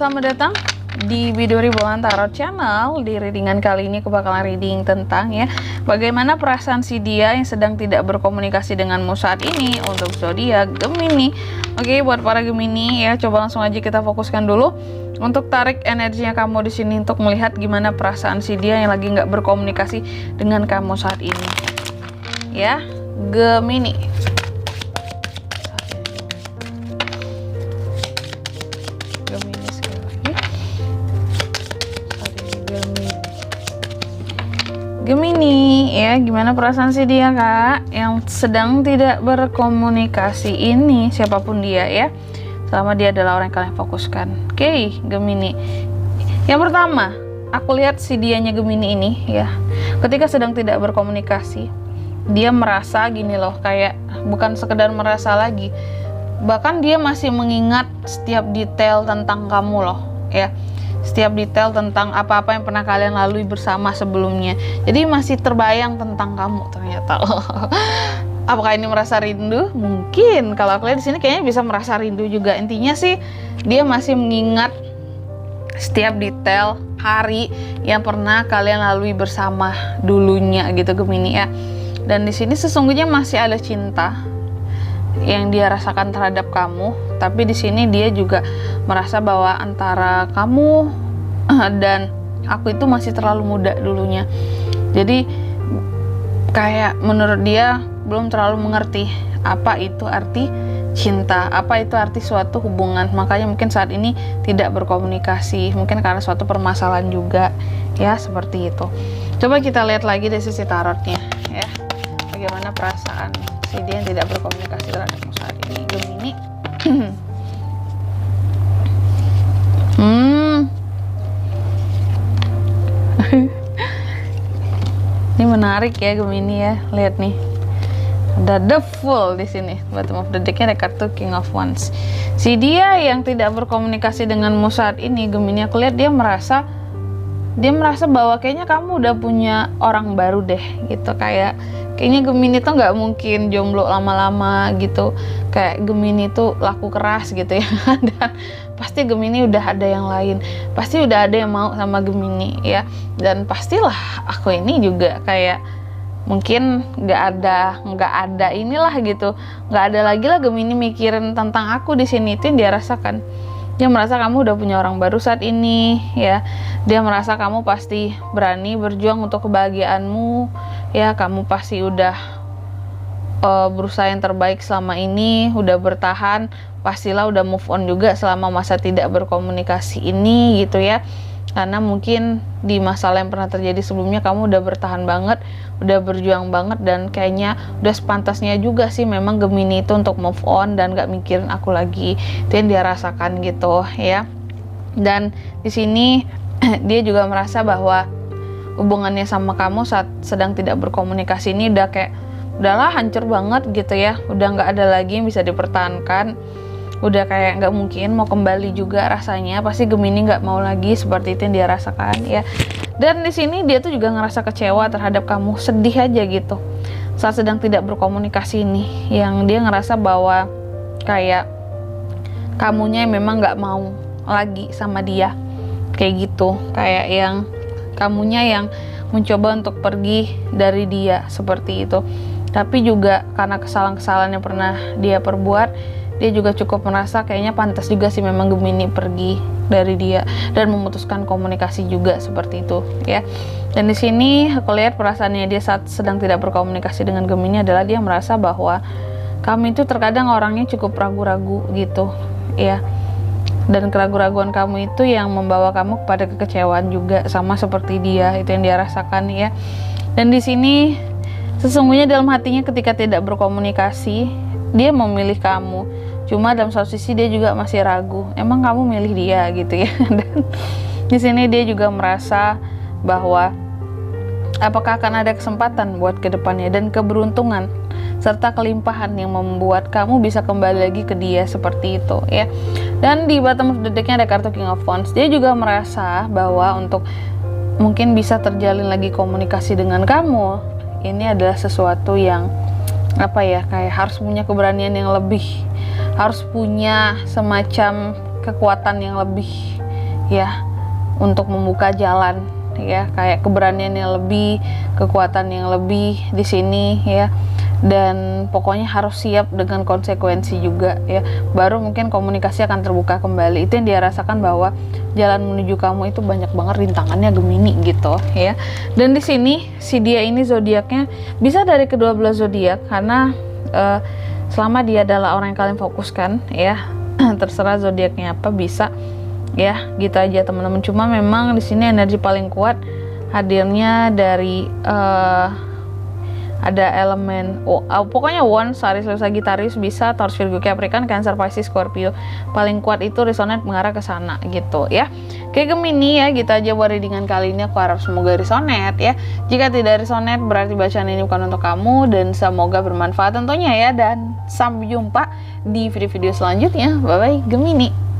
selamat datang di Biduri Bulan Tarot Channel. Di readingan kali ini aku bakalan reading tentang bagaimana perasaan si dia yang sedang tidak berkomunikasi denganmu saat ini untuk zodiak Gemini. Oke, buat para Gemini coba langsung aja kita fokuskan dulu untuk tarik energinya kamu di sini untuk melihat gimana perasaan si dia yang lagi nggak berkomunikasi dengan kamu saat ini. Ya, Gemini. Gemini, gimana perasaan si dia kak yang sedang tidak berkomunikasi ini, siapapun dia selama dia adalah orang yang kalian fokuskan. Oke, Gemini. Yang pertama, aku lihat si dianya Gemini ini ketika sedang tidak berkomunikasi, dia merasa gini loh, kayak bukan sekedar merasa lagi, bahkan dia masih mengingat setiap detail tentang kamu loh setiap detail tentang apa-apa yang pernah kalian lalui bersama sebelumnya. Jadi masih terbayang tentang kamu ternyata. Apakah ini merasa rindu? Mungkin. Kalau aku lihat di sini kayaknya bisa merasa rindu juga. Intinya sih dia masih mengingat setiap detail hari yang pernah kalian lalui bersama dulunya gitu Gemini Dan di sini sesungguhnya masih ada cinta yang dia rasakan terhadap kamu, tapi di sini dia juga merasa bahwa antara kamu dan aku itu masih terlalu muda dulunya. Jadi kayak menurut dia belum terlalu mengerti apa itu arti cinta, apa itu arti suatu hubungan. Makanya mungkin saat ini tidak berkomunikasi, mungkin karena suatu permasalahan juga seperti itu. Coba kita lihat lagi dari sisi tarotnya bagaimana perasaan si dia yang tidak berkomunikasi terhadapmu saat ini, Gemini. Ini menarik Gemini lihat nih, ada the Fool di sini. Bottom of the decknya ada kartu King of Wands. Si dia yang tidak berkomunikasi denganmu saat ini, Gemini, aku lihat dia merasa bahwa kayaknya kamu udah punya orang baru deh gitu. Kayaknya Gemini tuh nggak mungkin jomblo lama-lama gitu. Kayak Gemini tuh laku keras gitu dan pasti Gemini udah ada yang lain, pasti udah ada yang mau sama Gemini dan pastilah aku ini juga kayak mungkin nggak ada inilah gitu, nggak ada lagi lah Gemini mikirin tentang aku di sini. Itu yang dia rasakan. Dia merasa kamu udah punya orang baru saat ini dia merasa kamu pasti berani berjuang untuk kebahagiaanmu kamu pasti udah berusaha yang terbaik selama ini, udah bertahan, pastilah udah move on juga selama masa tidak berkomunikasi ini gitu karena mungkin di masalah yang pernah terjadi sebelumnya kamu udah bertahan banget, udah berjuang banget, dan kayaknya udah sepantasnya juga sih memang Gemini itu untuk move on dan gak mikirin aku lagi. Itu yang dia rasakan gitu Dan di sini dia juga merasa bahwa hubungannya sama kamu saat sedang tidak berkomunikasi ini udah kayak udahlah hancur banget gitu udah nggak ada lagi yang bisa dipertahankan, udah kayak nggak mungkin mau kembali juga rasanya. Pasti Gemini nggak mau lagi, seperti itu yang dia rasakan Dan di sini dia tuh juga ngerasa kecewa terhadap kamu, sedih aja gitu saat sedang tidak berkomunikasi ini, yang dia ngerasa bahwa kayak kamunya memang nggak mau lagi sama dia, kayak gitu, kayak yang kamunya yang mencoba untuk pergi dari dia, seperti itu. Tapi juga karena kesalahan-kesalahan yang pernah dia perbuat, dia juga cukup merasa kayaknya pantas juga sih memang Gemini pergi dari dia dan memutuskan komunikasi juga, seperti itu Dan di sini aku lihat perasaannya dia saat sedang tidak berkomunikasi dengan Gemini adalah dia merasa bahwa kamu itu terkadang orangnya cukup ragu-ragu gitu dan keraguan-raguan kamu itu yang membawa kamu kepada kekecewaan juga, sama seperti dia. Itu yang dia rasakan Dan di sini sesungguhnya dalam hatinya ketika tidak berkomunikasi, dia memilih kamu. Cuma dalam satu sisi dia juga masih ragu, emang kamu milih dia gitu Dan di sini dia juga merasa bahwa apakah akan ada kesempatan buat kedepannya dan keberuntungan serta kelimpahan yang membuat kamu bisa kembali lagi ke dia, seperti itu Dan di bottom of the decknya ada kartu King of Wands. Dia juga merasa bahwa untuk mungkin bisa terjalin lagi komunikasi dengan kamu, ini adalah sesuatu yang kayak harus punya keberanian yang lebih, harus punya semacam kekuatan yang lebih ya untuk membuka jalan, ya kayak keberanian yang lebih, kekuatan yang lebih di sini ya. Dan pokoknya harus siap dengan konsekuensi juga ya, baru mungkin komunikasi akan terbuka kembali. Itu yang dia rasakan, bahwa jalan menuju kamu itu banyak banget rintangannya Gemini gitu ya. Dan di sini si dia ini zodiaknya bisa dari kedua belah zodiak, karena selama dia adalah orang yang kalian fokuskan ya, terserah zodiaknya apa bisa ya, gitu aja teman-teman. Cuma memang di sini energi paling kuat hadirnya dari ada elemen pokoknya Wands, Aries, Leo, Sagittarius, bisa Taurus, Virgo, Capricorn, Cancer, Pisces, Scorpio. Paling kuat itu resonate mengarah ke sana gitu ya. Oke Gemini ya, gitu aja buat readingan kali ini. Aku harap semoga resonate ya. Jika tidak resonate berarti bacaan ini bukan untuk kamu, dan semoga bermanfaat tentunya ya. Dan sampai jumpa di video-video selanjutnya. Bye bye Gemini.